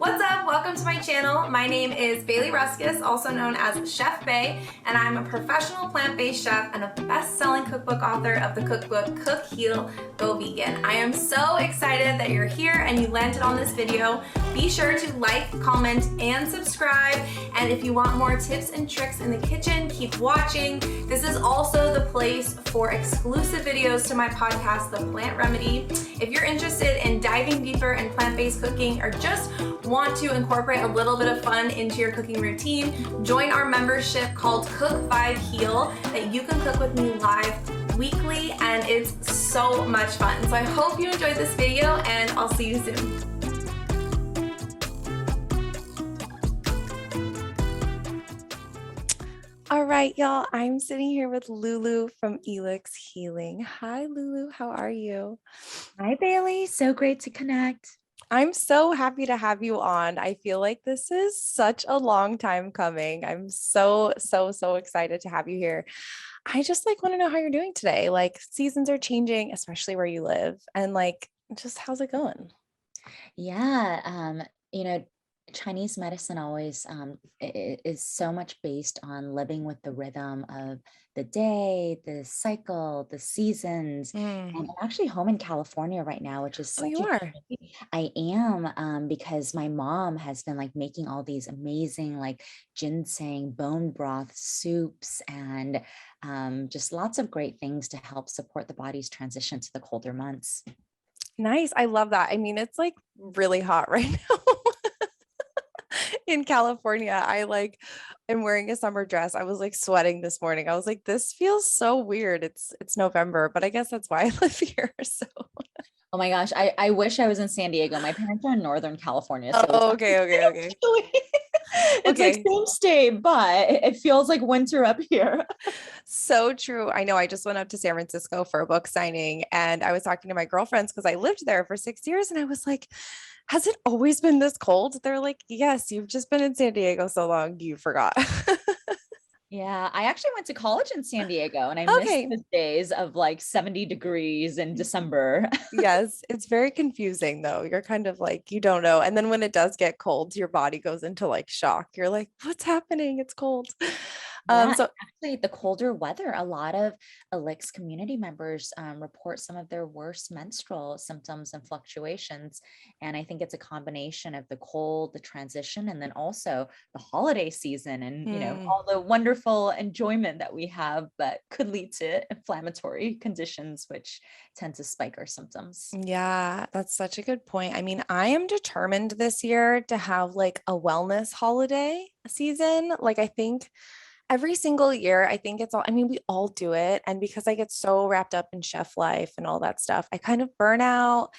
What's up? Welcome to my channel. My name is Bailey Ruskus, also known as Chef Bay, and I'm a professional plant-based chef and a best-selling cookbook author of the cookbook Cook, Heal, Go Vegan. I am so excited that you're here and you landed on this video. Be sure to like, comment, and subscribe. And if you want more tips and tricks in the kitchen, keep watching. This is also the place for exclusive videos to my podcast, The Plant Remedy. If you're interested in diving deeper in plant-based cooking or just want to incorporate a little bit of fun into your cooking routine, join our membership called Cook 5 Heal that you can cook with me live weekly, and it's so much fun. So I hope you enjoyed this video and I'll see you soon. All right, y'all, I'm sitting here with Lulu from Elix Healing. Hi, Lulu, how are you? Hi, Bailey. So great to connect. I'm so happy to have you on. I feel like this is such a long time coming. I'm so excited to have you here. I just want to know how you're doing today. Seasons are changing, especially where you live, and just how's it going? Yeah, Chinese medicine always is so much based on living with the rhythm of the day, the cycle, the seasons. And I'm actually home in California right now, which is such you are. I am because my mom has been making all these amazing ginseng bone broth soups and just lots of great things to help support the body's transition to the colder months. Nice. I love that. I mean, it's really hot right now. In California. I'm wearing a summer dress. I was sweating this morning. I was this feels so weird. It's November, but I guess that's why I live here. So Oh my gosh, I wish I was in San Diego. My parents are in Northern California. So okay. It's same state, but it feels like winter up here. So true. I know. I just went up to San Francisco for a book signing and I was talking to my girlfriends because I lived there for 6 years and I was like, has it always been this cold? They're like, yes, you've just been in San Diego so long, you forgot. Yeah, I actually went to college in San Diego and I missed Okay. the days of 70 degrees in December. Yes, it's very confusing though. You're kind of you don't know. And then when it does get cold, your body goes into shock. You're like, what's happening? It's cold. Yeah, So actually, the colder weather, a lot of Elix community members report some of their worst menstrual symptoms and fluctuations. And I think it's a combination of the cold, the transition, and then also the holiday season and, all the wonderful enjoyment that we have that could lead to inflammatory conditions, which tend to spike our symptoms. yeah, that's such a good point. I mean, I am determined this year to have a wellness holiday season. I think every single year, I think it's all, I mean, we all do it. And because I get so wrapped up in chef life and all that stuff, I kind of burn out.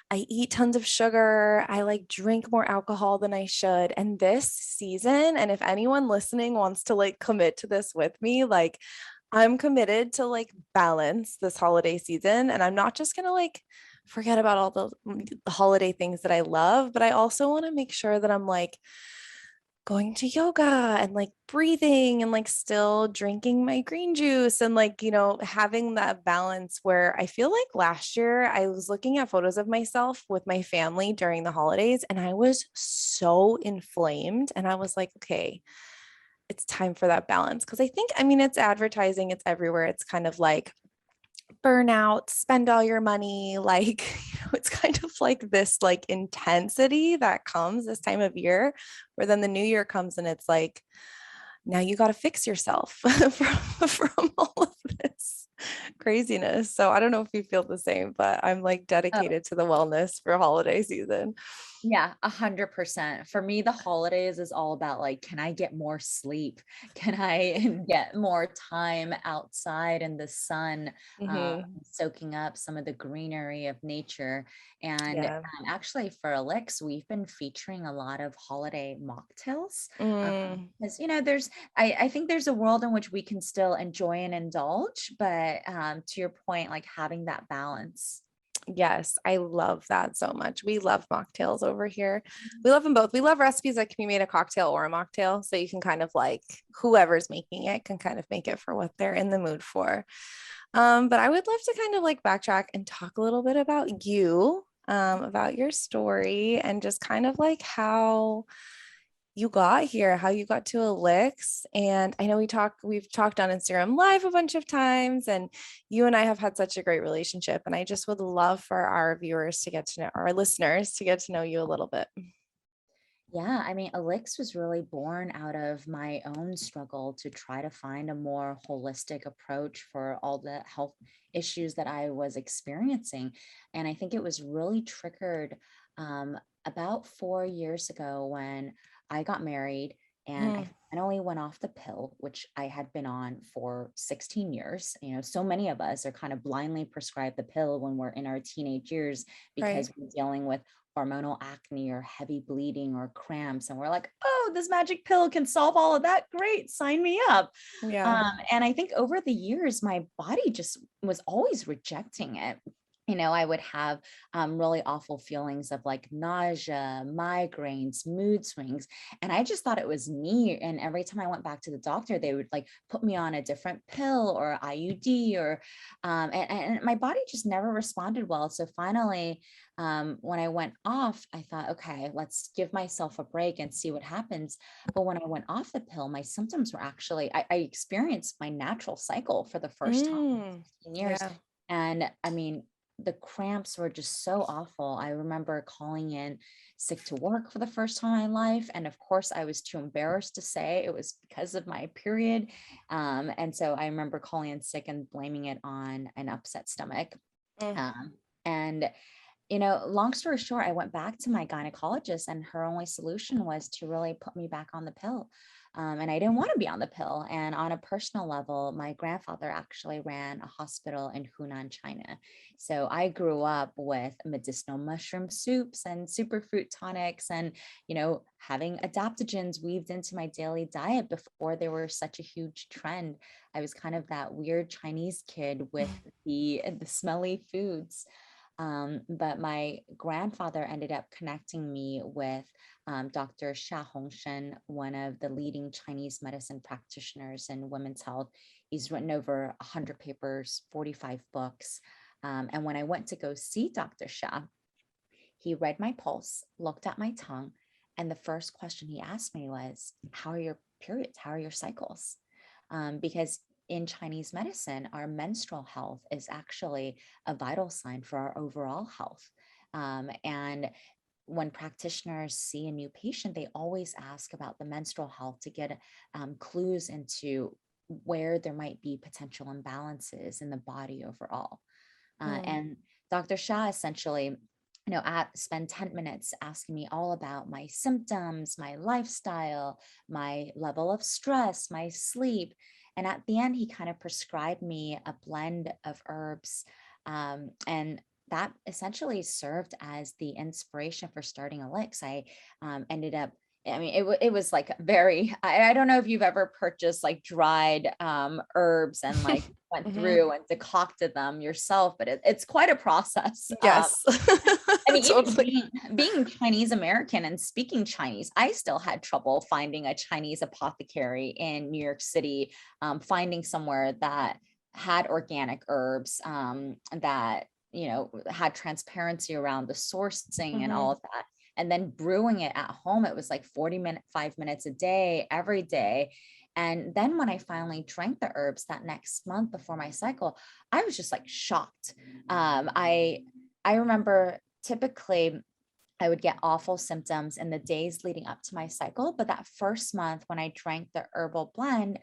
I eat tons of sugar. I drink more alcohol than I should. And this season, and if anyone listening wants to commit to this with me, I'm committed to balance this holiday season. And I'm not just going to forget about all the holiday things that I love, but I also want to make sure that I'm going to yoga and breathing and still drinking my green juice and having that balance where I feel last year I was looking at photos of myself with my family during the holidays and I was so inflamed and I was like, okay, it's time for that balance. Cause I think, I mean, it's advertising, it's everywhere. It's kind of burnout, spend all your money. It's kind of this intensity that comes this time of year, where then the new year comes and it's now you got to fix yourself from all of this craziness. So I don't know if you feel the same, but I'm dedicated to the wellness for holiday season. Yeah, 100%. For me, the holidays is all about can I get more sleep? Can I get more time outside in the sun, soaking up some of the greenery of nature? And Yeah. actually, for Elix, we've been featuring a lot of holiday mocktails. Because I think there's a world in which we can still enjoy and indulge, but to your point, having that balance. Yes, I love that so much. We love mocktails over here. We love them both. We love recipes that can be made a cocktail or a mocktail. So you can kind of whoever's making it can kind of make it for what they're in the mood for. But I would love to kind of backtrack and talk a little bit about you about your story and just kind of like how you got here, how you got to Elix. And I know we've talked on Instagram Live a bunch of times, and you and I have had such a great relationship. And I just would love for our viewers to get to know, our listeners to get to know you a little bit. Yeah, I mean, Elix was really born out of my own struggle to try to find a more holistic approach for all the health issues that I was experiencing. And I think it was really triggered about 4 years ago when I got married and I Mm, finally went off the pill, which I had been on for 16 years. You know, so many of us are kind of blindly prescribed the pill when we're in our teenage years right. because we're dealing with hormonal acne or heavy bleeding or cramps. And we're like, oh, this magic pill can solve all of that. Great, sign me up. Yeah. And I think over the years, my body just was always rejecting it. You know, I would have really awful feelings of like nausea, migraines, mood swings. And I just thought it was me. And every time I went back to the doctor, they would like put me on a different pill or IUD or, and my body just never responded well. So finally, when I went off, I thought, okay, let's give myself a break and see what happens. But when I went off the pill, my symptoms were actually, I experienced my natural cycle for the first time Mm, in years. yeah. And I mean, the cramps were just so awful. I remember calling in sick to work for the first time in my life. And of course, I was too embarrassed to say it was because of my period. And so I remember calling in sick and blaming it on an upset stomach. Mm, And you know, long story short, I went back to my gynecologist, and her only solution was to really put me back on the pill. And I didn't want to be on the pill. And on a personal level, my grandfather actually ran a hospital in Hunan, China. So I grew up with medicinal mushroom soups and superfood tonics and, you know, having adaptogens weaved into my daily diet before they were such a huge trend. I was kind of that weird Chinese kid with the smelly foods. But my grandfather ended up connecting me with Dr. Xia Hongshen, one of the leading Chinese medicine practitioners in women's health. He's written over 100 papers, 45 books. And when I went to go see Dr. Xia, he read my pulse, looked at my tongue, and the first question he asked me was, how are your periods? How are your cycles? Because in Chinese medicine, our menstrual health is actually a vital sign for our overall health. And when practitioners see a new patient, they always ask about the menstrual health to get clues into where there might be potential imbalances in the body overall. mm, And Dr. Shah essentially, you know, spend 10 minutes asking me all about my symptoms, my lifestyle, my level of stress, my sleep. And at the end, he kind of prescribed me a blend of herbs. And that essentially served as the inspiration for starting Elix. I ended up, I mean, it was like very, I don't know if you've ever purchased like dried herbs and like went mhm. through and decocted them yourself, but it's quite a process. Yes. I mean, even Totally. being Chinese American and speaking Chinese, I still had trouble finding a Chinese apothecary in New York City, finding somewhere that had organic herbs, that, you know, had transparency around the sourcing and all Mhm. of that. And then brewing it at home, it was like 5 minutes a day, every day. And then when I finally drank the herbs that next month before my cycle, I was just like shocked. I remember typically I would get awful symptoms in the days leading up to my cycle. But that first month when I drank the herbal blend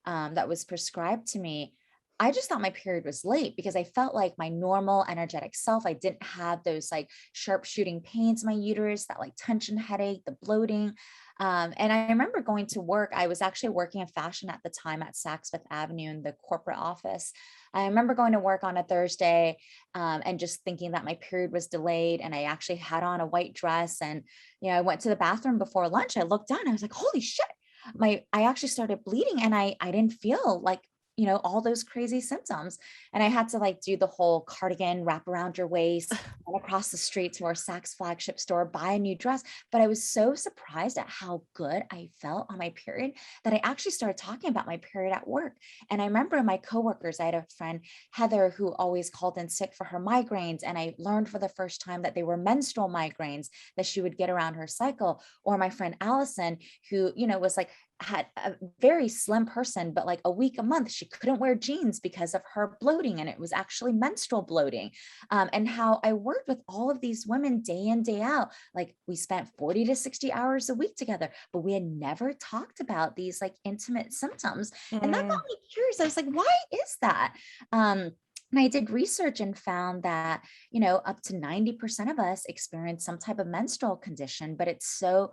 that was prescribed to me, I just thought my period was late because I felt like my normal energetic self. I didn't have those like sharp shooting pains in my uterus, that like tension headache, the bloating. And I remember going to work. I was actually working in fashion at the time at Saks Fifth Avenue in the corporate office. I remember going to work on a Thursday and just thinking that my period was delayed. And I actually had on a white dress. And, you know, I went to the bathroom before lunch. I looked down. I was like, holy shit. I actually started bleeding and I didn't feel like all those crazy symptoms. And I had to like do the whole cardigan wrap around your waist, run across the street to our Saks flagship store, buy a new dress. But I was so surprised at how good I felt on my period that I actually started talking about my period at work. And I remember my coworkers, I had a friend, Heather, who always called in sick for her migraines. And I learned for the first time that they were menstrual migraines that she would get around her cycle. Or my friend Allison, who, was like, had a very slim person, but like a week a month, she couldn't wear jeans because of her bloating. And it was actually menstrual bloating. And how I worked with all of these women day in, day out. Like we spent 40 to 60 hours a week together, but we had never talked about these like intimate symptoms. And that Mm, got me curious. I was like, why is that? And I did research and found that, up to 90% of us experience some type of menstrual condition, but it's still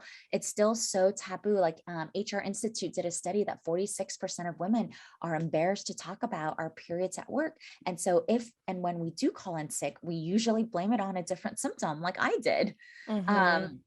so taboo. Like HR Institute did a study that 46% of women are embarrassed to talk about our periods at work. And so if and when we do call in sick, we usually blame it on a different symptom, like I did. mhm. Um,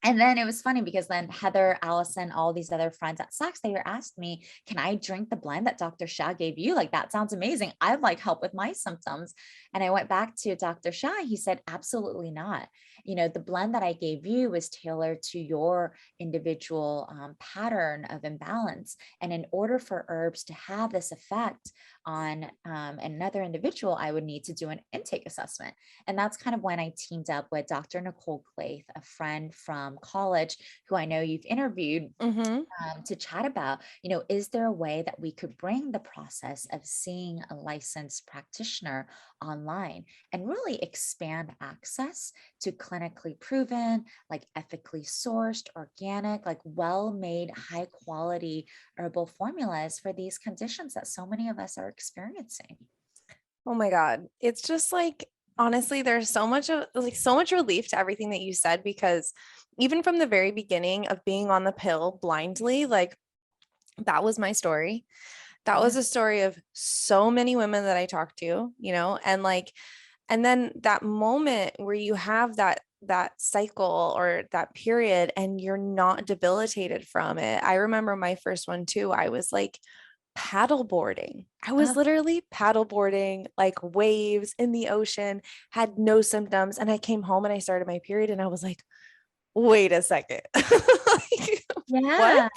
and then it was funny because then Heather, Allison, all these other friends at Saks, they were asked me, can I drink the blend that Dr. Shah gave you? Like, that sounds amazing. I'd like help with my symptoms. And I went back to Dr. Shah. He said, absolutely not. The blend that I gave you was tailored to your individual pattern of imbalance. And in order for herbs to have this effect on another individual, I would need to do an intake assessment. And that's kind of when I teamed up with Dr. Nicole Claith, a friend from college who I know you've interviewed, Mhm. to chat about, is there a way that we could bring the process of seeing a licensed practitioner online and really expand access to clinically proven, like ethically sourced, organic, like well-made, high quality herbal formulas for these conditions that so many of us are experiencing? Oh my God. It's just like, honestly, there's so much relief to everything that you said because even from the very beginning of being on the pill blindly, like that was my story. That Yeah. was a story of so many women that I talked to, and like, and then that moment where you have that cycle or that period and you're not debilitated from it. I remember my first one too. I was like paddleboarding. I was Uh, literally paddleboarding like waves in the ocean, had no symptoms. And I came home and I started my period and I was like, wait a second. Like, what? yeah.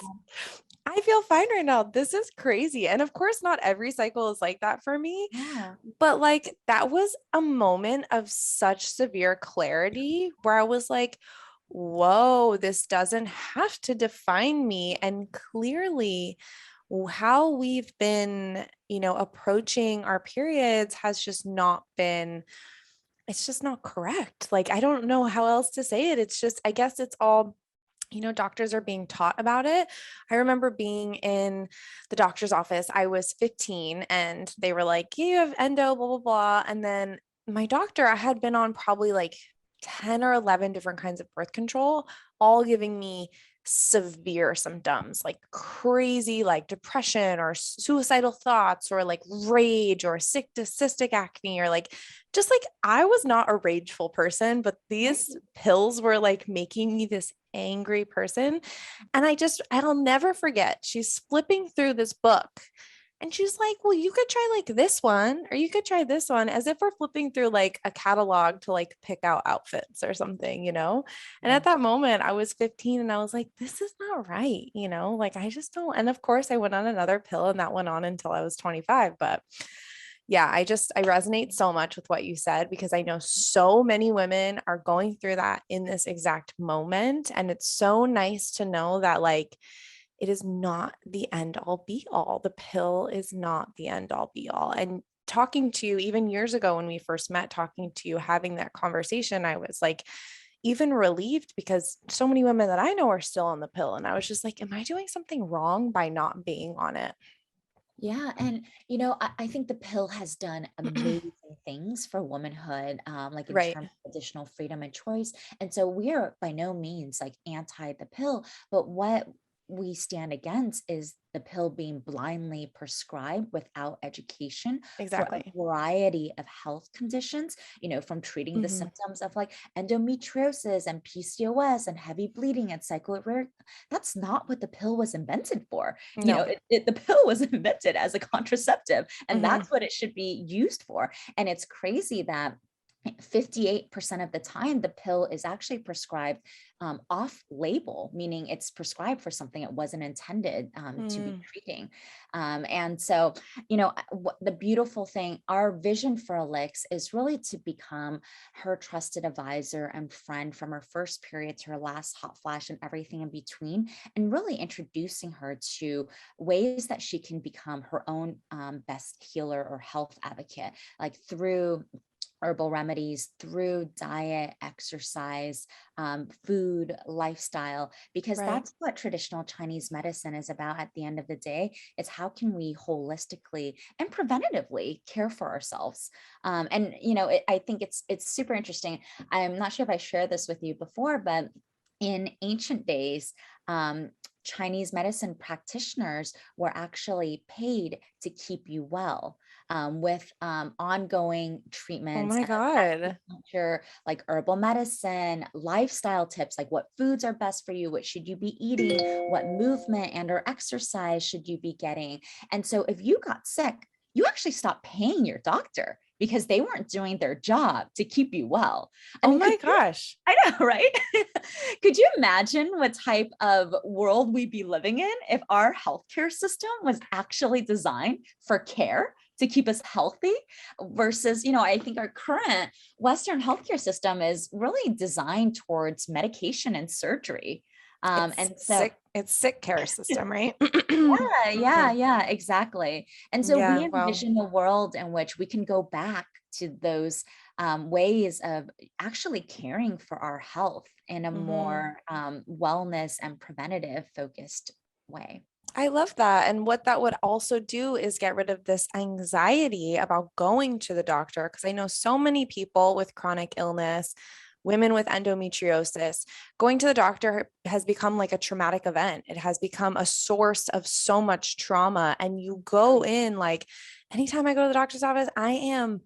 I feel fine right now. This is crazy. And of course, not every cycle is like that for me, Yeah. but like that was a moment of such severe clarity where I was like, whoa, this doesn't have to define me. And clearly, how we've been, approaching our periods has just not been, it's just not correct. Like, I don't know how else to say it. It's just, I guess it's all, doctors are being taught about it. I remember being in the doctor's office. I was 15 and they were like, "Yeah, you have endo, blah, blah, blah." And then my doctor, I had been on probably like 10 or 11 different kinds of birth control, all giving me severe symptoms like crazy, like depression or suicidal thoughts or like rage or cystic acne or like just like I was not a rageful person, but these pills were like making me this angry person. And I'll never forget. She's flipping through this book and she's like, well, you could try like this one, or you could try this one, as if we're flipping through like a catalog to like pick out outfits or something. And Yeah. at that moment, I was 15 and I was like, this is not right, like I just don't. And of course, I went on another pill and that went on until I was 25. But yeah, I resonate so much with what you said because I know so many women are going through that in this exact moment. And it's so nice to know that, like, it is not the end all be all. The pill is not the end all be all. And talking to you, even years ago when we first met, talking to you, having that conversation, I was like, even relieved because so many women that I know are still on the pill. And I was just like, am I doing something wrong by not being on it? Yeah. And, I think the pill has done amazing things for womanhood, like in Right. terms of additional freedom and choice. And so we are by no means like anti the pill, but what we stand against is the pill being blindly prescribed without education for a Exactly. variety of health conditions, from treating the Mhm. symptoms of like endometriosis and PCOS and heavy bleeding and cyclorecurrent. That's not what the pill was invented for. No. The pill was invented as a contraceptive, and Mhm. that's what it should be used for. And it's crazy that 58% of the time, the pill is actually prescribed off label, meaning it's prescribed for something it wasn't intended to be Mm. treating. And so, the beautiful thing, our vision for Elix is really to become her trusted advisor and friend from her first period to her last hot flash and everything in between, and really introducing her to ways that she can become her own best healer or health advocate, like through herbal remedies, through diet, exercise, food, lifestyle, because Right. that's what traditional Chinese medicine is about at the end of the day. It's how can we holistically and preventatively care for ourselves. I think it's super interesting. I'm not sure if I shared this with you before, but in ancient days, Chinese medicine practitioners were actually paid to keep you well, with ongoing Oh treatments my and God. acupuncture, like herbal medicine, lifestyle tips, like what foods are best for you, what should you be eating, what movement and or exercise should you be getting. And so if you got sick, you actually stopped paying your doctor because they weren't doing their job to keep you well. I Oh mean, my gosh. I know, right? Could you imagine what type of world we'd be living in if our healthcare system was actually designed for care to keep us healthy versus, I think our current Western healthcare system is really designed towards medication and surgery. It's And so, sick. It's sick care system, right? yeah, yeah, Mhm. yeah, exactly. And so we Yeah. Wow. envision a world in which we can go back to those ways of actually caring for our health in a Mhm. more wellness and preventative focused way. I love that. And what that would also do is get rid of this anxiety about going to the doctor. Because I know so many people with chronic illness, women with endometriosis, going to the doctor has become like a traumatic event. It has become a source of so much trauma. And you go in like, anytime I go to the doctor's office, I am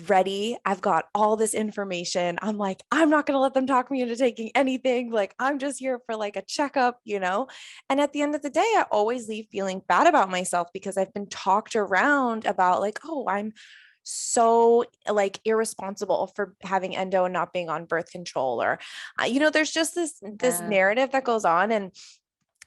ready. I've got all this information. I'm like, I'm not going to let them talk me into taking anything. Like, I'm just here for like a checkup. And at the end of the day, I always leave feeling bad about myself because I've been talked around about like, oh, I'm so like irresponsible for having endo and not being on birth control or there's just this Yeah, narrative that goes on. And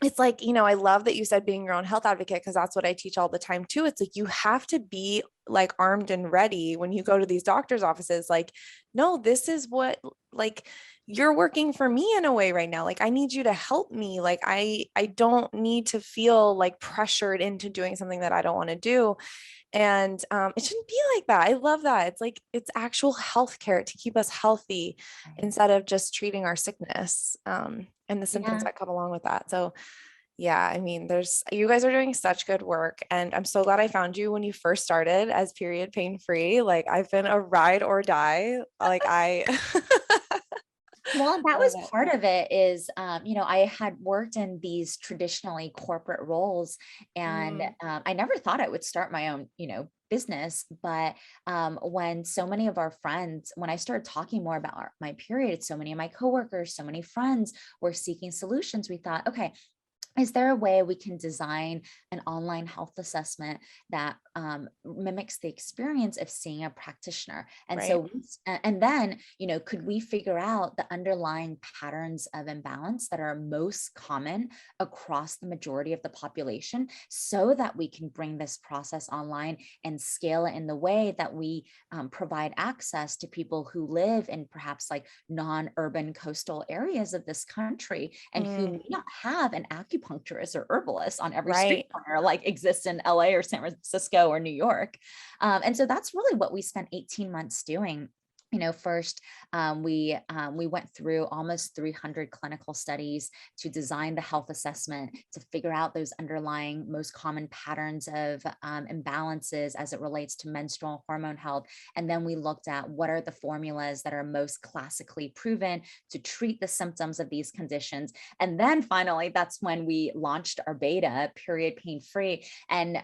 it's like, I love that you said being your own health advocate because that's what I teach all the time too. It's like you have to be like armed and ready when you go to these doctor's offices. Like, no, this is what like you're working for me in a way right now. Like I need you to help me. Like I don't need to feel like pressured into doing something that I don't want to do. And it shouldn't be like that. I love that. It's like it's actual health care to keep us healthy right. instead of just treating our sickness and the symptoms Yeah. that come along with that. So yeah, I mean, you guys are doing such good work. And I'm so glad I found you when you first started as period pain free. Like I've been a ride or die. Like I Well, that love was it. part of it is, I had worked in these traditionally corporate roles, and Mm, I never thought I would start my own, business. But when so many of our friends, when I started talking more about my period, so many of my coworkers, so many friends were seeking solutions, we thought, okay, is there a way we can design an online health assessment that mimics the experience of seeing a practitioner? And right. so, and then, could we figure out the underlying patterns of imbalance that are most common across the majority of the population so that we can bring this process online and scale it in the way that we provide access to people who live in perhaps like non-urban coastal areas of this country and who Mm, may not have an acupuncturist or herbalist on every street right. corner like exists in LA or San Francisco or New York. And so that's really what we spent 18 months doing. first, we went through almost 300 clinical studies to design the health assessment to figure out those underlying most common patterns of imbalances as it relates to menstrual hormone health. And then we looked at what are the formulas that are most classically proven to treat the symptoms of these conditions. And then finally, that's when we launched our beta, period pain free. And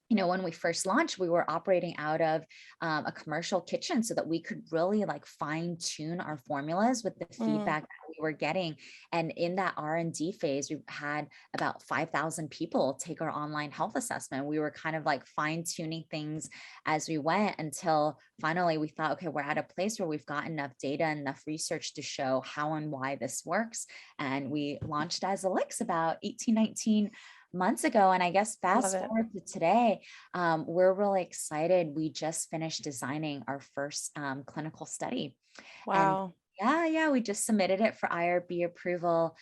when we first launched, we were operating out of a commercial kitchen so that we could really like fine tune our formulas with the Mm, feedback that we were getting. And in that R&D phase, we had about 5,000 people take our online health assessment. We were kind of like fine tuning things as we went until finally we thought, okay, we're at a place where we've got enough data, enough research to show how and why this works. And we launched as Elix about 18, 19 months ago. And I guess love fast it. forward to today, we're really excited. We just finished designing our first clinical study. And Wow. yeah, we just submitted it for IRB approval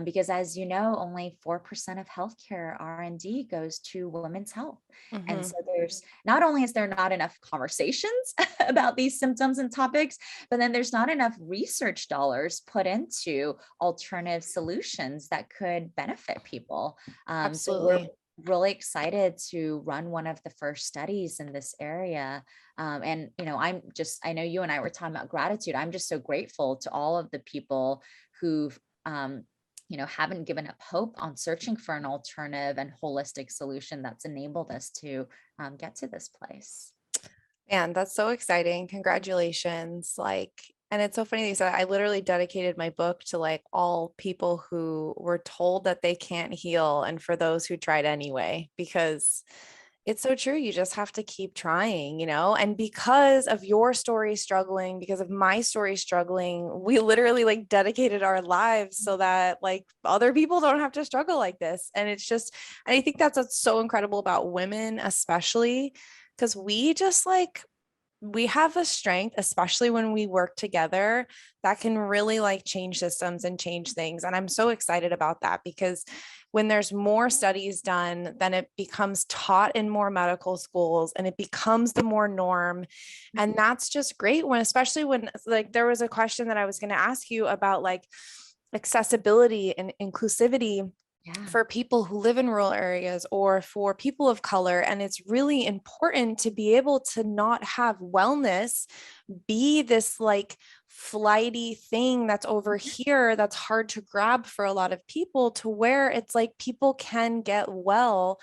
because, as you know, only 4% of healthcare R&D goes to women's health. And Hmm. so there's not only is there not enough conversations about these symptoms and topics, but then there's not enough research dollars put into alternative solutions that could benefit people. So we're Absolutely. really excited to run one of the first studies in this area. And, I know you and I were talking about gratitude. I'm just so grateful to all of the people who've, haven't given up hope on searching for an alternative and holistic solution that's enabled us to get to this place. Man, that's so exciting. Congratulations. And it's so funny that you said I literally dedicated my book to like all people who were told that they can't heal and for those who tried anyway, because it's so true. You just have to keep trying. And because of your story struggling, because of my story struggling, we literally like dedicated our lives so that like other people don't have to struggle like this. And it's just, and I think that's what's so incredible about women, especially because we just like, we have a strength, especially when we work together, that can really like change systems and change things. And I'm so excited about that because when there's more studies done, then it becomes taught in more medical schools and it becomes the more norm. And that's just great when, especially when like there was a question that I was going to ask you about like accessibility and inclusivity Yeah. for people who live in rural areas or for people of color. And it's really important to be able to not have wellness be this like flighty thing that's over here that's hard to grab for a lot of people, to where it's like people can get well,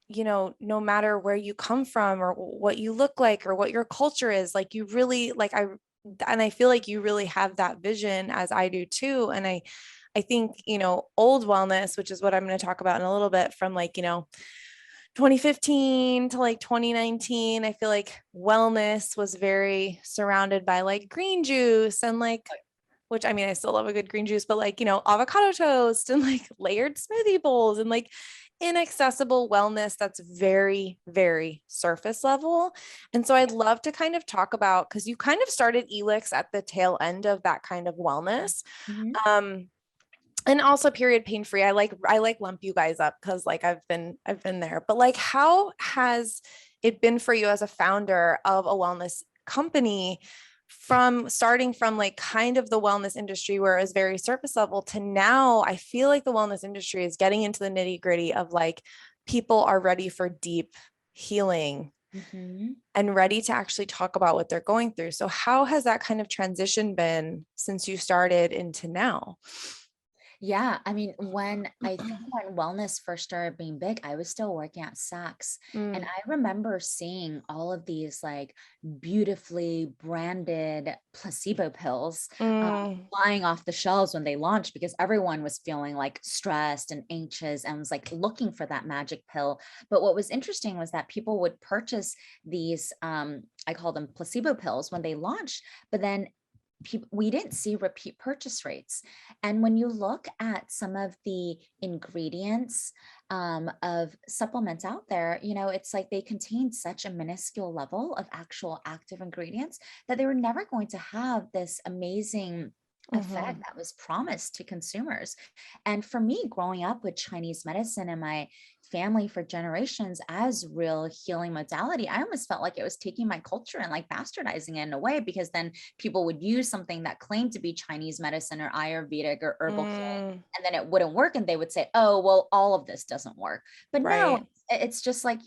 no matter where you come from or what you look like or what your culture is. Like you really like I feel like you really have that vision as I do too. And I think, old wellness, which is what I'm going to talk about in a little bit, from like, 2015 to like 2019, I feel like wellness was very surrounded by like green juice and like, which I mean, I still love a good green juice, but like, avocado toast and like layered smoothie bowls and like inaccessible wellness that's very, very surface level. And so I'd love to kind of talk about, because you kind of started Elix at the tail end of that kind of wellness. Mhm. Um, and also period pain free. I like lump you guys up because like I've been there. But like how has it been for you as a founder of a wellness company, from starting from like kind of the wellness industry where it was very surface level to now I feel like the wellness industry is getting into the nitty gritty of like people are ready for deep healing Mhm. and ready to actually talk about what they're going through. So how has that kind of transition been since you started into now? Yeah, I mean, when wellness first started being big, I was still working at Saks, and Mm, I remember seeing all of these like beautifully branded placebo pills mm. flying off the shelves when they launched because everyone was feeling like stressed and anxious and was like looking for that magic pill. But what was interesting was that people would purchase these, I call them placebo pills when they launched, but then we didn't see repeat purchase rates. And when you look at some of the ingredients of supplements out there, it's like they contain such a minuscule level of actual active ingredients that they were never going to have this amazing effect Mhm. that was promised to consumers. And for me, growing up with Chinese medicine in my family for generations as real healing modality, I almost felt like it was taking my culture and like bastardizing it in a way, because then people would use something that claimed to be Chinese medicine or Ayurvedic or herbal healing, Mm, and then it wouldn't work. And they would say, oh, well, all of this doesn't work. But no, right. it's just like,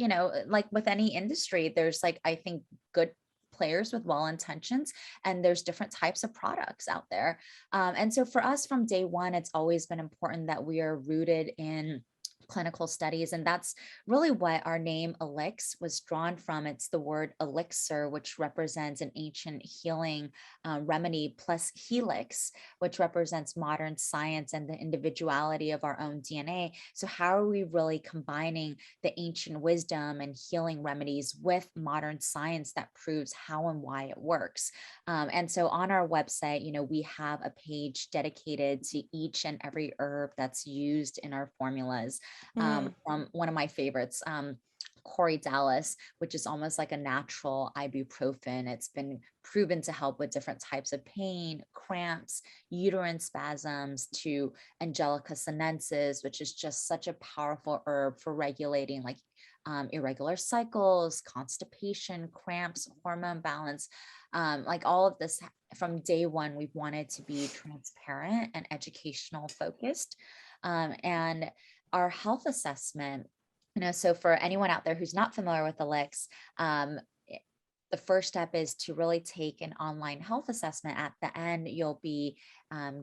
like with any industry, there's like, I think, good players with well intentions, and there's different types of products out there. And so for us from day one, it's always been important that we are rooted in clinical studies. And that's really what our name Elix was drawn from. It's the word elixir, which represents an ancient healing remedy, plus helix, which represents modern science and the individuality of our own DNA. So, how are we really combining the ancient wisdom and healing remedies with modern science that proves how and why it works? And so on our website, we have a page dedicated to each and every herb that's used in our formulas. Mm, From one of my favorites, Corey Dallas, which is almost like a natural ibuprofen. It's been proven to help with different types of pain, cramps, uterine spasms, to Angelica sinensis, which is just such a powerful herb for regulating like irregular cycles, constipation, cramps, hormone balance. Like all of this, from day one, we've wanted to be transparent and educational focused. And our health assessment, so for anyone out there who's not familiar with Elix, the first step is to really take an online health assessment. At the end, you'll be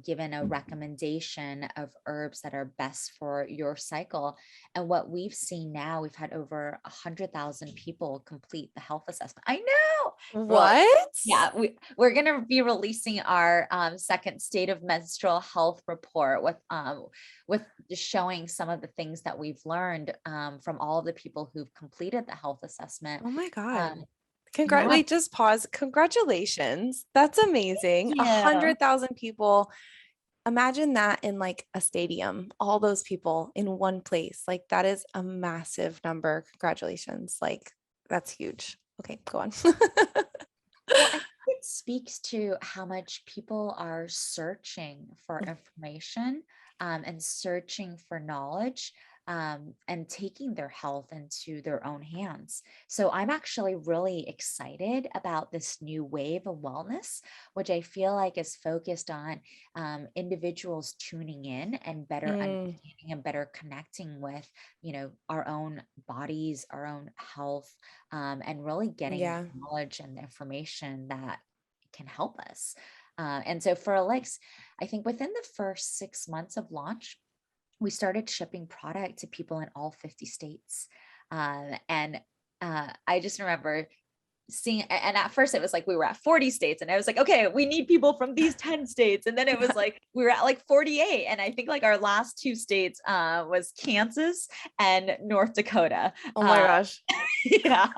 given a recommendation of herbs that are best for your cycle. And what we've seen now, we've had over 100,000 people complete the health assessment. I know. Well, what? yeah, we're going to be releasing our second state of menstrual health report with just showing some of the things that we've learned from all of the people who've completed the health assessment. Oh my God. Um, yeah, Wait, just pause. Congratulations. That's amazing. A yeah. hundred thousand people. Imagine that in like a stadium, all those people in one place. Like that is a massive number. Congratulations. Like that's huge. Okay, go on. Well, I think it speaks to how much people are searching for information, and searching for knowledge, and taking their health into their own hands. So I'm actually really excited about this new wave of wellness, which I feel like is focused on individuals tuning in and better Mm, understanding and better connecting with, our own bodies, our own health, and really getting yeah. knowledge and information that can help us. And so for Alex, I think within the first 6 months of launch, we started shipping product to people in all 50 states. And I just remember seeing, and at first it was like we were at 40 states, and I was like, okay, we need people from these 10 states. And then it was Yeah. like we were at like 48. And I think like our last two states was Kansas and North Dakota. Oh my Uh, gosh. yeah.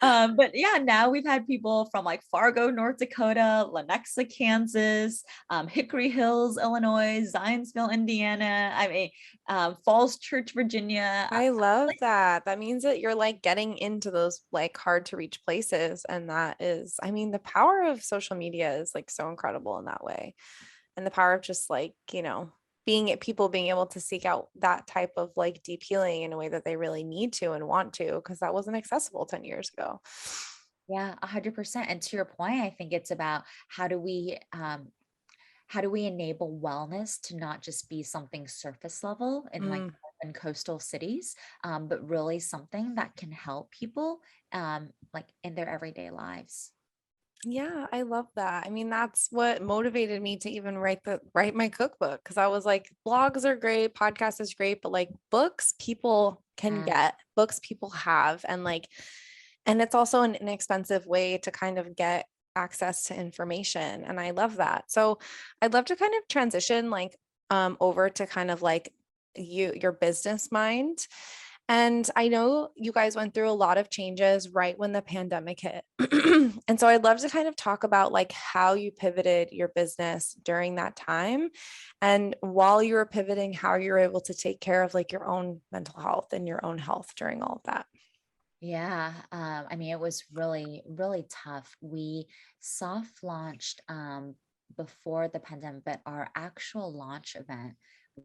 But yeah, now we've had people from like Fargo, North Dakota, Lenexa, Kansas, Hickory Hills, Illinois, Zionsville, Indiana. I mean, Falls Church, Virginia. I love that. That means that you're like getting into those like hard to reach places. And that is, I mean, the power of social media is like so incredible in that way. And the power of just like, people being able to seek out that type of like deep healing in a way that they really need to and want to, because that wasn't accessible 10 years ago. Yeah, 100%. And to your point, I think it's about how do we enable wellness to not just be something surface level in like Mm, urban coastal cities, but really something that can help people like in their everyday lives. yeah, I love that. I mean, that's what motivated me to even write my cookbook, because I was like, blogs are great, podcast is great, but like books people can Yeah. get, books people have, and like, and it's also an inexpensive way to kind of get access to information. And I love that. So I'd love to kind of transition like over to kind of like your business mind. And I know you guys went through a lot of changes right when the pandemic hit. And so I'd love to kind of talk about like how you pivoted your business during that time. And while you were pivoting, how you were able to take care of like your own mental health and your own health during all of that. Yeah, I mean, it was really, really tough. We soft launched before the pandemic, but our actual launch event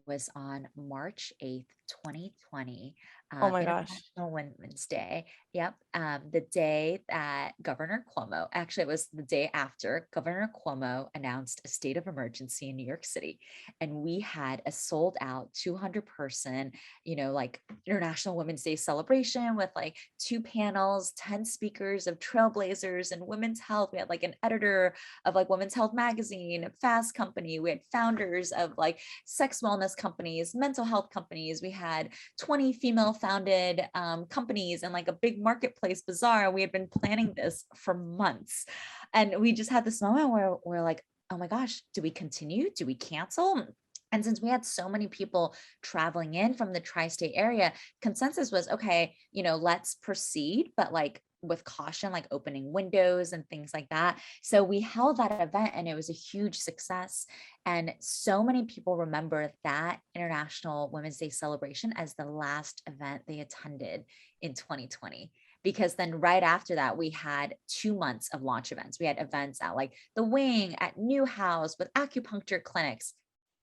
was on March 8th, 2020, Oh my gosh. International Women's Day. Yep. The day that Governor Cuomo, actually, it was the day after Governor Cuomo announced a state of emergency in New York City. And we had a sold out 200-person, like International Women's Day celebration with like 2 panels, 10 speakers of trailblazers and women's health. We had like an editor of like Women's Health Magazine, Fast Company. We had founders of like sex wellness companies, mental health companies. We had 20 female founded companies and like a big marketplace bazaar. We had been planning this for months. And we just had this moment where we're like, oh my gosh, do we continue? Do we cancel? And since we had so many people traveling in from the tri-state area, consensus was, okay, let's proceed, but like with caution, like opening windows and things like that. So we held that event and it was a huge success. And so many people remember that International Women's Day celebration as the last event they attended in 2020. Because then right after that, we had 2 months of launch events. We had events at like the Wing, at New House with acupuncture clinics,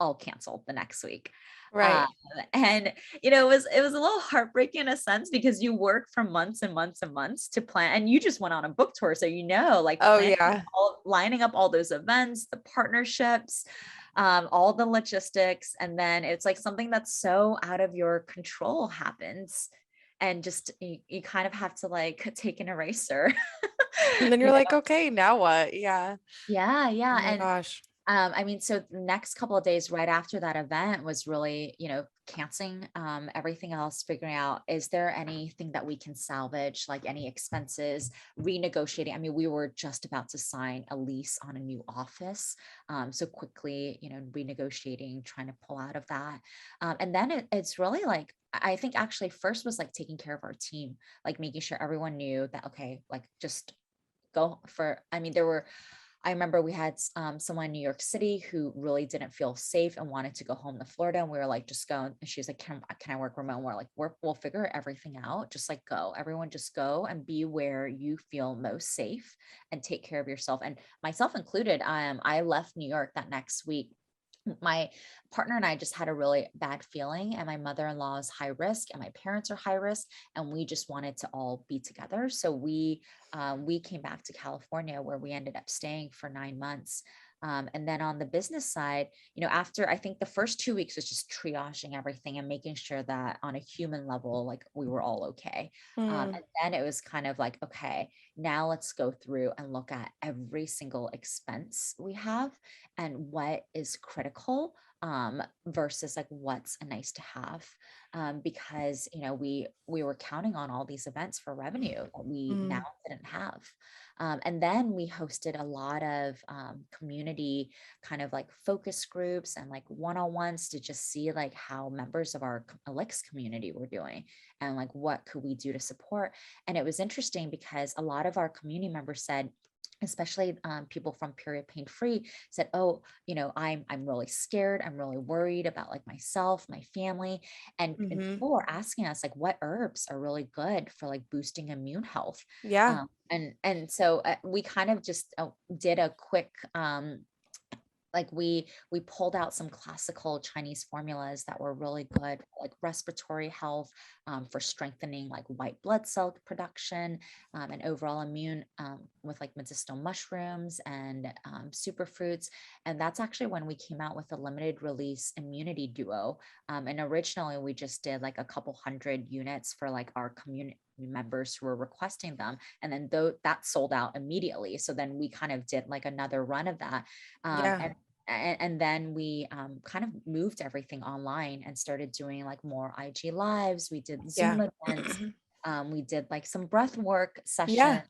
all canceled the next week. Um, Right. and it was a little heartbreaking in a sense because you work for months and months and months to plan, and you just went on a book tour, so like Oh planning, yeah. lining up all those events, the partnerships, all the logistics, and then it's like something that's so out of your control happens, and just you kind of have to like take an eraser. And then you you're know? like, okay, now what? Yeah. Yeah, Oh yeah, my and gosh. I mean, so the next couple of days right after that event was really, canceling everything else, figuring out, is there anything that we can salvage, like any expenses, renegotiating. I mean, we were just about to sign a lease on a new office. So quickly, renegotiating, trying to pull out of that. And then it's really like, I think actually first was like taking care of our team, like making sure everyone knew that, okay, like just go for, I mean, I remember we had someone in New York City who really didn't feel safe and wanted to go home to Florida. And we were like, just go. And she was like, can I work remote? And we're like, we'll figure everything out. Just like go. Everyone just go and be where you feel most safe and take care of yourself. And myself included, I left New York that next week. My partner and I just had a really bad feeling, and my mother-in-law is high risk and my parents are high risk, and we just wanted to all be together. So we came back to California, where we ended up staying for 9 months. And then on the business side, after I think the first 2 weeks was just triaging everything and making sure that on a human level, like we were all okay. Mm, And then it was kind of like, okay, now let's go through and look at every single expense we have and what is critical, versus like what's a nice to have, because we were counting on all these events for revenue that we now mm, didn't have. And then we hosted a lot of community kind of like focus groups and like one-on-ones to just see like how members of our Elix community were doing and like what could we do to support. And it was interesting because a lot of our community members said, especially people from Period Pain Free, said, oh, I'm really scared, I'm really worried about like myself, my family. And mm-hmm. people were asking us like what herbs are really good for like boosting immune health. Yeah. And so we kind of just did a quick like we pulled out some classical Chinese formulas that were really good for like respiratory health, for strengthening like white blood cell production, and overall immune, with like medicinal mushrooms and superfoods. And that's actually when we came out with a limited release immunity duo. And originally we just did like a couple hundred units for like our community members who were requesting them, and then that sold out immediately. So then we kind of did like another run of that, um, Yeah. and and then we kind of moved everything online and started doing like more IG lives. We did Yeah. Zoom events. We did like some breath work Yeah. sessions.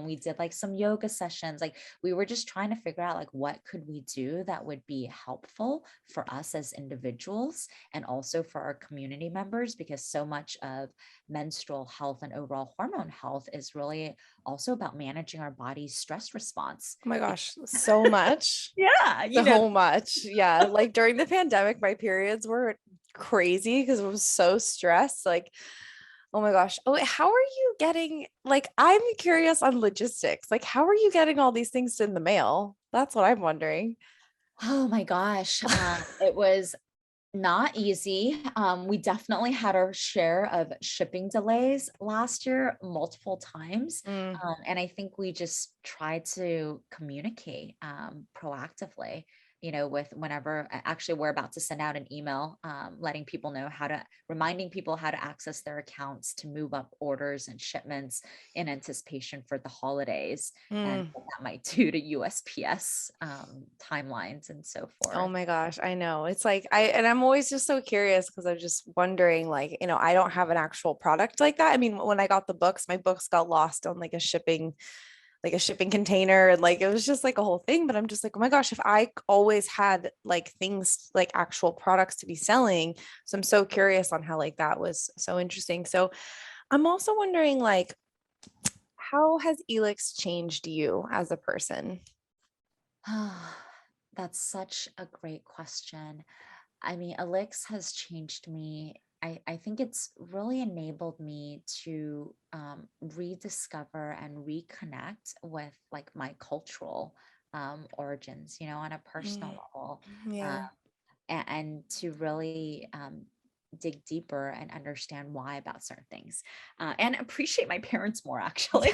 We did like some yoga sessions. Like we were just trying to figure out like what could we do that would be helpful for us as individuals and also for our community members, because so much of menstrual health and overall hormone health is really also about managing our body's stress response. Oh my gosh, so much. Yeah, So much. Yeah. Like during the pandemic, my periods were crazy because I was so stressed. Like, oh my gosh. Oh, how are you getting, like, I'm curious on logistics. Like, how are you getting all these things in the mail? That's what I'm wondering. Oh my gosh. It was not easy. We definitely had our share of shipping delays last year, multiple times. Mm, And I think we just tried to communicate proactively, with whenever actually we're about to send out an email, letting people know reminding people how to access their accounts to move up orders and shipments in anticipation for the holidays and mm. what that might do to USPS timelines and so Oh forth. my gosh, I know. It's like and I'm always just so curious because I'm just wondering, like, I don't have an actual product like that. I mean, when I got the books, my books got lost on like a shipping container, and like it was just like a whole thing. But I'm just like, oh my gosh, if I always had like things like actual products to be selling. So I'm so curious on how like that was so interesting. So I'm also wondering, like, how has Elix changed you as a person? That's such a great question. I mean, Elix has changed me. I think it's really enabled me to rediscover and reconnect with like my cultural origins, on a personal Mm, level. Uh, yeah. and to really dig deeper and understand why about certain things, and appreciate my parents more, actually.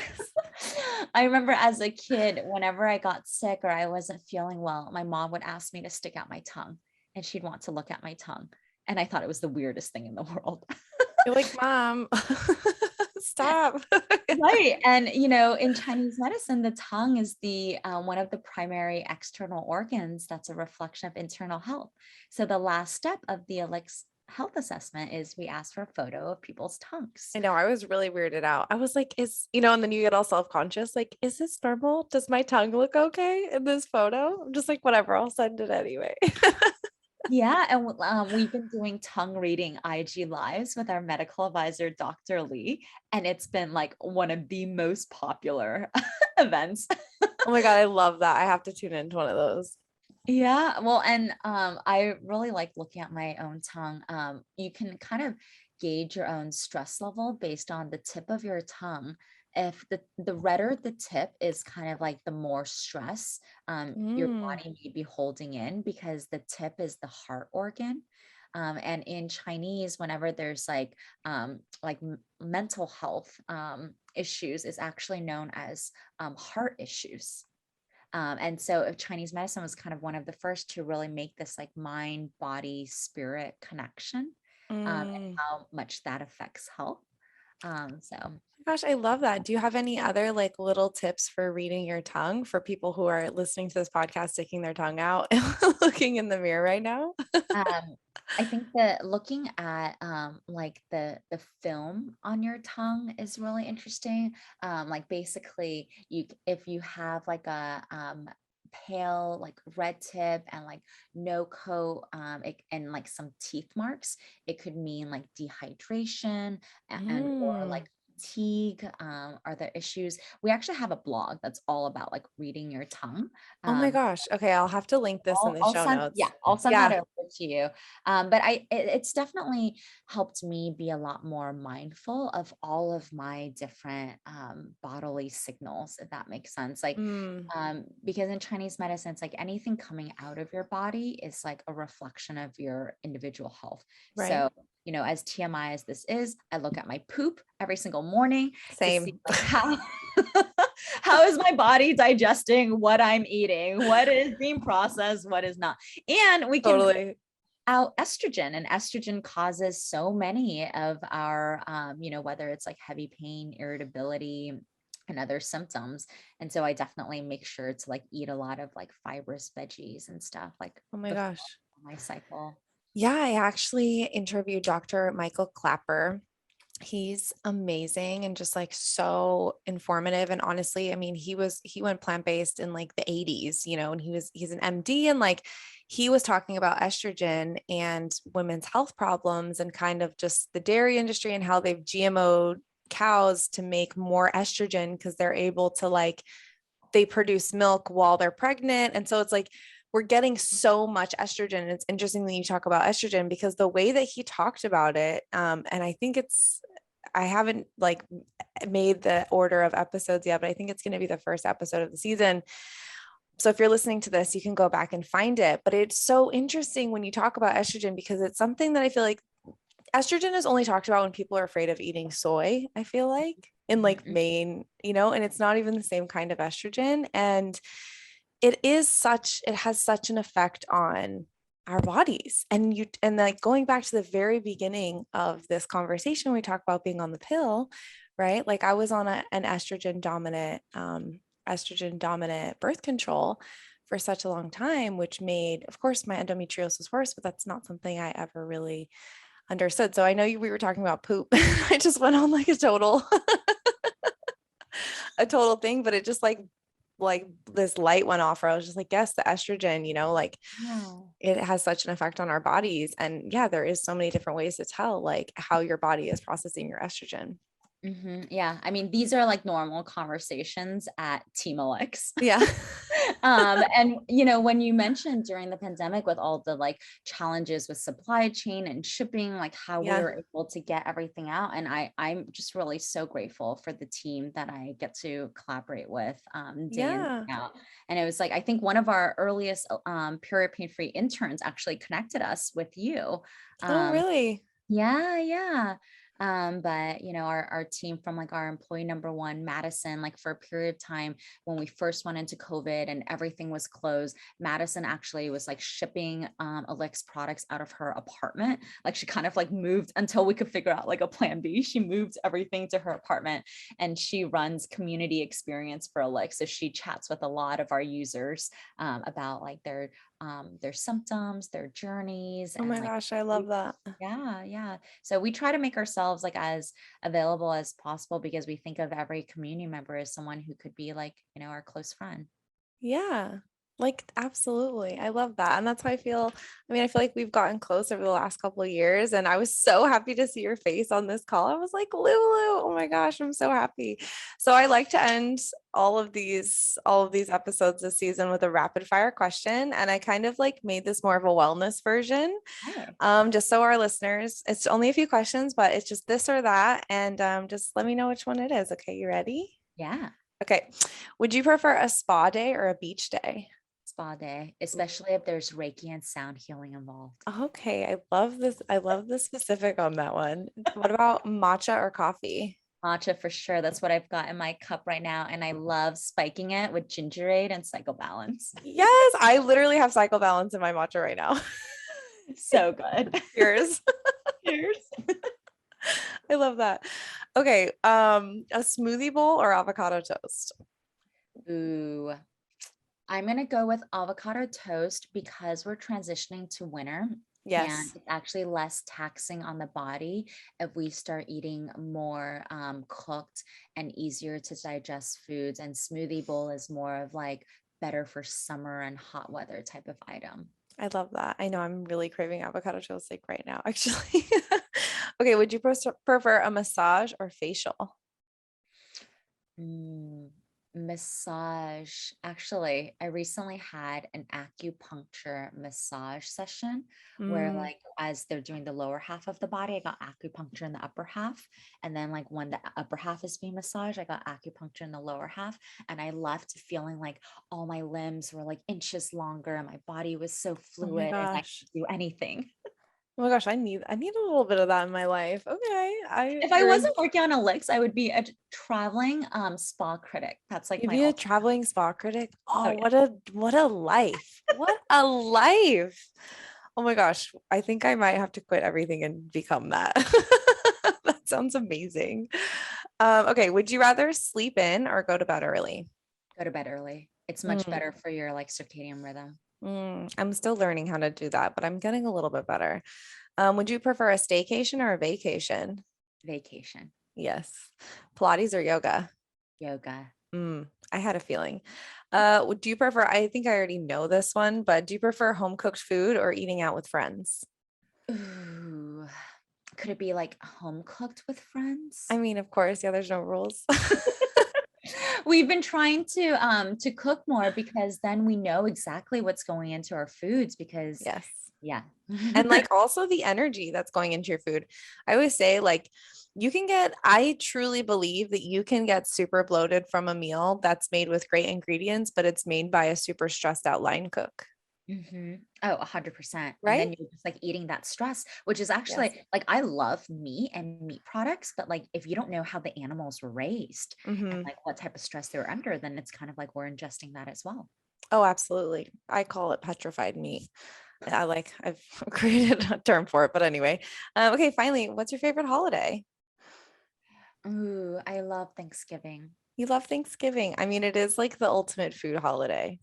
Yes. I remember as a kid, whenever I got sick or I wasn't feeling well, my mom would ask me to stick out my tongue and she'd want to look at my tongue. And I thought it was the weirdest thing in the world. You're like, Mom, stop. Right. And, in Chinese medicine, the tongue is the one of the primary external organs that's a reflection of internal health. So the last step of the Elix health assessment is we ask for a photo of people's tongues. I know, I was really weirded out. I was like, and then you get all self-conscious, like, is this normal? Does my tongue look okay in this photo? I'm just like, whatever, I'll send it anyway. Yeah, and we've been doing tongue reading IG lives with our medical advisor, Dr. Lee, and it's been like one of the most popular events. Oh my God, I love that. I have to tune into one of those. Yeah, well, and I really like looking at my own tongue. You can kind of gauge your own stress level based on the tip of your tongue. If the redder the tip is kind of like the more stress your Mm, body may be holding in, because the tip is the heart organ. And in Chinese, whenever there's like mental health issues, is actually known as heart issues. And so if Chinese medicine was kind of one of the first to really make this like mind, body, spirit connection, and mm. how much that affects health. So Gosh, I love that. Do you have any other like little tips for reading your tongue for people who are listening to this podcast, sticking their tongue out and looking in the mirror right now? um, I think that looking at like the film on your tongue is really interesting. Like basically, if you have like a pale like red tip and like no coat, and like some teeth marks, it could mean like dehydration and or Mm. like fatigue. Are there issues? We actually have a blog that's all about like reading your tongue. Oh my Um, gosh. Okay, I'll have to link this in the I'll show send, yeah, notes. I'll send that Yeah. over to you. But it's definitely helped me be a lot more mindful of all of my different bodily signals, if that makes sense. Like, Mm, because in Chinese medicine, it's like anything coming out of your body is like a reflection of your individual health. right. So, as TMI as this is, I look at my poop every single morning to see Same. like how how is my body digesting what I'm eating, what is being processed, what is not. And we can Totally. out estrogen, and estrogen causes so many of our whether it's like heavy pain, irritability, and other symptoms. And so I definitely make sure to like eat a lot of like fibrous veggies and stuff like Oh my before gosh. my cycle. Yeah, I actually interviewed Dr. Michael Clapper. He's amazing and just like so informative. And honestly, I mean, he went plant-based in like the 80s, and he's an MD, and like he was talking about estrogen and women's health problems and kind of just the dairy industry and how they've GMO'd cows to make more estrogen because they're able to like they produce milk while they're pregnant. And so it's like we're getting so much estrogen. And it's interesting that you talk about estrogen because the way that he talked about it, and I haven't like made the order of episodes yet, but I think it's going to be the first episode of the season So if you're listening to this, you can go back and find it. But it's so interesting when you talk about estrogen because it's something that I feel like estrogen is only talked about when people are afraid of eating soy, I feel like, in like Mhm. Maine, and it's not even the same kind of estrogen. And it has such an effect on our bodies. And like going back to the very beginning of this conversation, we talk about being on the pill, right? Like I was on an estrogen dominant birth control for such a long time, which made, of course, my endometriosis worse, but that's not something I ever really understood. So I know we were talking about poop. I just went on like a total thing, but it just like this light went off where I was just like, yes, the estrogen, like Wow. it has such an effect on our bodies. And yeah, there is so many different ways to tell like how your body is processing your estrogen. Yeah. I mean, these are like normal conversations at Team Elix. Yeah. And when you mentioned during the pandemic with all the like challenges with supply chain and shipping, like how we Yeah. were able to get everything out. And I'm just really so grateful for the team that I get to collaborate with day in, Yeah. day out. And it was like, I think one of our earliest period pain-free interns actually connected us with you. Oh, Um, really? yeah, yeah. But our team from like our employee number one, Madison, like for a period of time when we first went into COVID and everything was closed, Madison actually was like shipping Elix products out of her apartment. Like she kind of like moved until we could figure out like a plan B. She moved everything to her apartment and she runs community experience for Elix. So she chats with a lot of our users about like their symptoms, their journeys, Oh and my like gosh, I love that. yeah, yeah. So we try to make ourselves like as available as possible because we think of every community member as someone who could be like, our close friend. Yeah. Like absolutely. I love that. And that's how I feel. I mean, I feel like we've gotten close over the last couple of years and I was so happy to see your face on this call. I was like, Lulu, oh my gosh, I'm so happy. So I like to end all of these episodes this season with a rapid fire question and I kind of like made this more of a wellness version. Hey. Just so our listeners, it's only a few questions, but it's just this or that and just let me know which one it is. Okay, you ready? Yeah. Okay. Would you prefer a spa day or a beach day? Spa day, especially if there's Reiki and sound healing involved. Okay, I love this. I love the specific on that one. What about matcha or coffee? Matcha for sure. That's what I've got in my cup right now. And I love spiking it with gingerade and psychobalance. Yes, I literally have cycle balance in my matcha right now. So good. Cheers. Cheers. I love that. Okay, a smoothie bowl or avocado toast? Ooh, I'm going to go with avocado toast because we're transitioning to winter and Yes, it's actually less taxing on the body if we start eating more cooked and easier to digest foods. And smoothie bowl is more of like better for summer and hot weather type of item. I love that. I know I'm really craving avocado toast like right now, actually. Okay, would you prefer a massage or facial? Mm, massage. Actually, I recently had an acupuncture massage session where, Mm, like, as they're doing the lower half of the body, I got acupuncture in the upper half. And then, like, when the upper half is being massaged, I got acupuncture in the lower half. And I left feeling like all my limbs were like inches longer and my body was so oh my fluid and I gosh. could do anything. Oh my gosh, I need a little bit of that in my life. Okay. If I wasn't working on Elix, I would be a traveling spa critic. That's like You'd my be a ultimate. traveling spa critic. Oh, Oh, yeah. what a life. What a life. Oh my gosh. I think I might have to quit everything and become that. That sounds amazing. Okay. Would you rather sleep in or go to bed early? Go to bed early. It's much Mm, better for your like circadian rhythm. I'm still learning how to do that, but I'm getting a little bit better. Would you prefer a staycation or a vacation? Vacation, Yes. Pilates or yoga? yoga. I had a feeling. Do you prefer, I think I already know this one, but do you prefer home cooked food or eating out with friends? Ooh, could it be like home cooked with I friends? mean, of course, yeah, there's no rules. We've been trying to cook more because then we know exactly what's going into our foods because Yes. Yeah. And like also the energy that's going into your food. I always say like I truly believe that you can get super bloated from a meal that's made with great ingredients, but it's made by a super stressed out line cook, Oh, 100%. And right? then you're just like eating that stress, which is Yes. actually like I love meat and meat products, but like if you don't know how the animals were raised and Hmm. like what type of stress they were under, then it's kind of like we're ingesting that as well. Oh, absolutely. I call it petrified meat. I've created a term for it, but anyway. Okay, finally, what's your favorite holiday? Ooh, I love Thanksgiving. You love Thanksgiving. I mean, it is like the ultimate food holiday.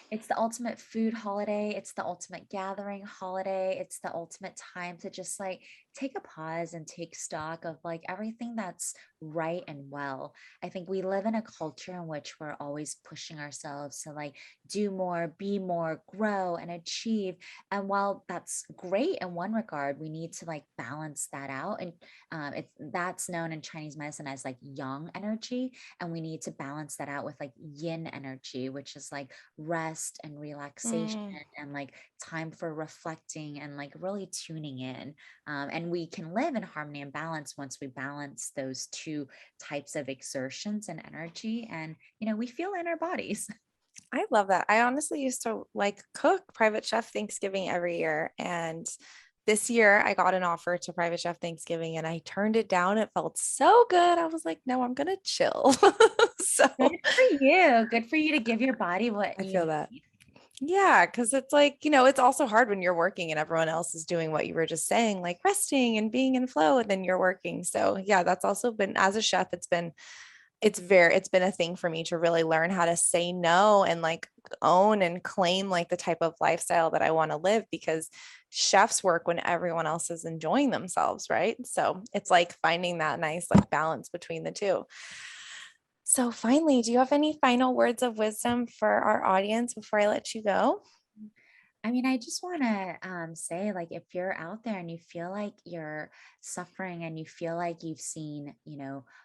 It's the ultimate food holiday. It's the ultimate gathering holiday. It's the ultimate time to just like take a pause and take stock of like everything that's right and well. I think we live in a culture in which we're always pushing ourselves to like do more, be more, grow and achieve. And while that's great in one regard, we need to like balance that out. And it's that's known in Chinese medicine as like yang energy. And we need to balance that out with like yin energy, which is like rest and relaxation Mm, and like time for reflecting and like really tuning in. And we can live in harmony and balance once we balance those two types of exertions and energy. And, we feel in our bodies. I love that. I honestly used to like cook private chef Thanksgiving every year. And this year I got an offer to private chef Thanksgiving and I turned it down. It felt so good. I was like, no, I'm going to chill. So Good for you. Good for you to give your body what I you feel that. need. Yeah, because it's like, it's also hard when you're working and everyone else is doing what you were just saying, like resting and being in flow, and then you're working. So yeah, that's also been as a chef, it's been a thing for me to really learn how to say no and like own and claim like the type of lifestyle that I want to live because chefs work when everyone else is enjoying themselves, right? So it's like finding that nice like balance between the two. So finally, do you have any final words of wisdom for our audience before I let you go? I mean, I just want to say, like, if you're out there and you feel like you're suffering and you feel like you've seen,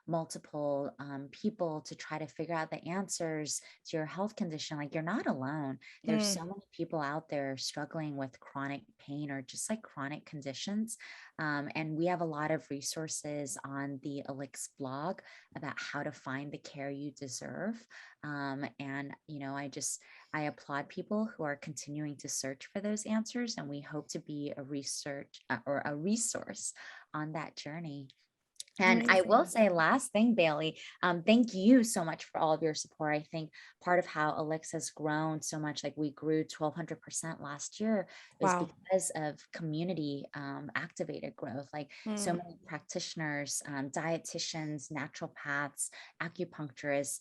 multiple people to try to figure out the answers to your health condition, like, you're not alone. There's Mm, so many people out there struggling with chronic pain or just like chronic conditions. And we have a lot of resources on the Elix blog about how to find the care you deserve. And, I applaud people who are continuing to search for those answers, and we hope to be a research or a resource on that journey. And I will amazing. say, last thing, Bailey, thank you so much for all of your support. I think part of how Elix has grown so much, like we grew 1,200% last year, is Wow. because of community activated growth. Like so Mm, many practitioners, dietitians, naturopaths, acupuncturists,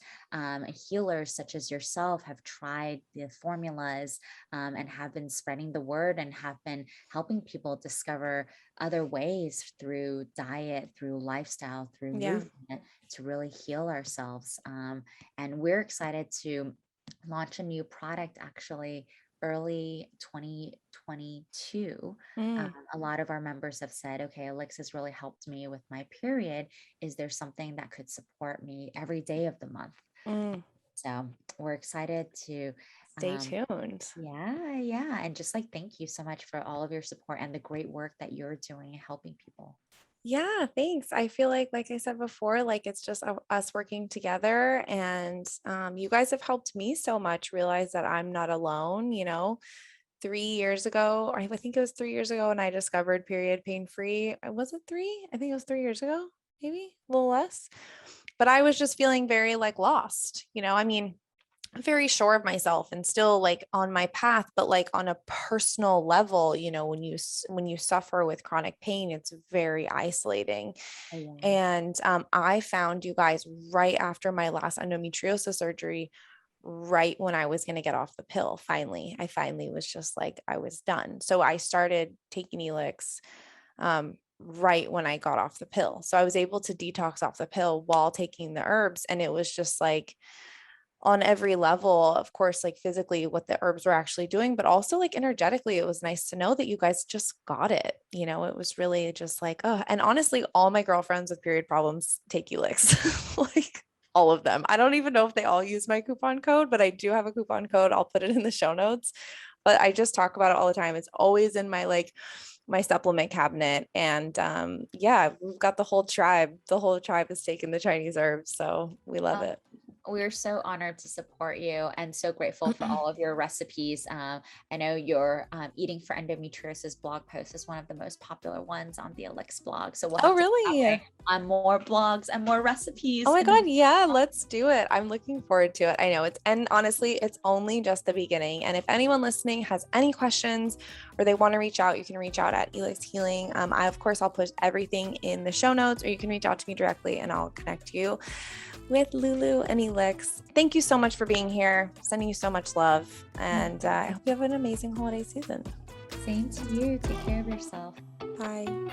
healers such as yourself have tried the formulas and have been spreading the word and have been helping people discover other ways through diet, through lifestyle, through yeah. movement to really heal ourselves. And we're excited to launch a new product actually early 2022. Mm, A lot of our members have said, okay, Elix has really helped me with my period. Is there something that could support me every day of the month? mm. So we're excited to Stay um, tuned. yeah, yeah. And just like thank you so much for all of your support and the great work that you're doing and helping people. Yeah, thanks. I feel like I said before, like it's just us working together. And you guys have helped me so much realize that I'm not alone. 3 years ago, or I think it was 3 years ago, when I discovered period pain free. Was it three? I think it was 3 years ago, maybe a little less. But I was just feeling very like lost. I mean, very sure of myself and still like on my path, but like on a personal level, when you suffer with chronic pain, it's very isolating. Oh, yeah. And I found you guys right after my last endometriosis surgery, right when I was going to get off the pill. I finally was just like, I was done. So I started taking Elix right when I got off the pill. So I was able to detox off the pill while taking the herbs. And it was just like, on every level, of course, like physically what the herbs were actually doing, but also like energetically, it was nice to know that you guys just got it. It was really just like, oh, and honestly, all my girlfriends with period problems take Elix, like all of them. I don't even know if they all use my coupon code, but I do have a coupon code. I'll put it in the show notes. but I just talk about it all the time. It's always in my like my supplement cabinet. And yeah, we've got the whole tribe. The whole tribe has taken the Chinese herbs. So we love Oh, it. we're so honored to support you and so grateful for all of your recipes. I know your Eating for Endometriosis blog post is one of the most popular ones on the Elix blog. So we'll Oh, have to really? collaborate on more blogs and more Oh recipes my in the God, yeah, let's do it. I'm looking forward to it. I know and honestly, it's only just the beginning. And if anyone listening has any questions or they want to reach out, you can reach out at Elix Healing. Of course, I'll put everything in the show notes, or you can reach out to me directly and I'll connect you with Lulu and Elix. Thank you so much for being here. Sending you so much love. And I hope you have an amazing holiday season. Same to you. Take care of yourself. Bye.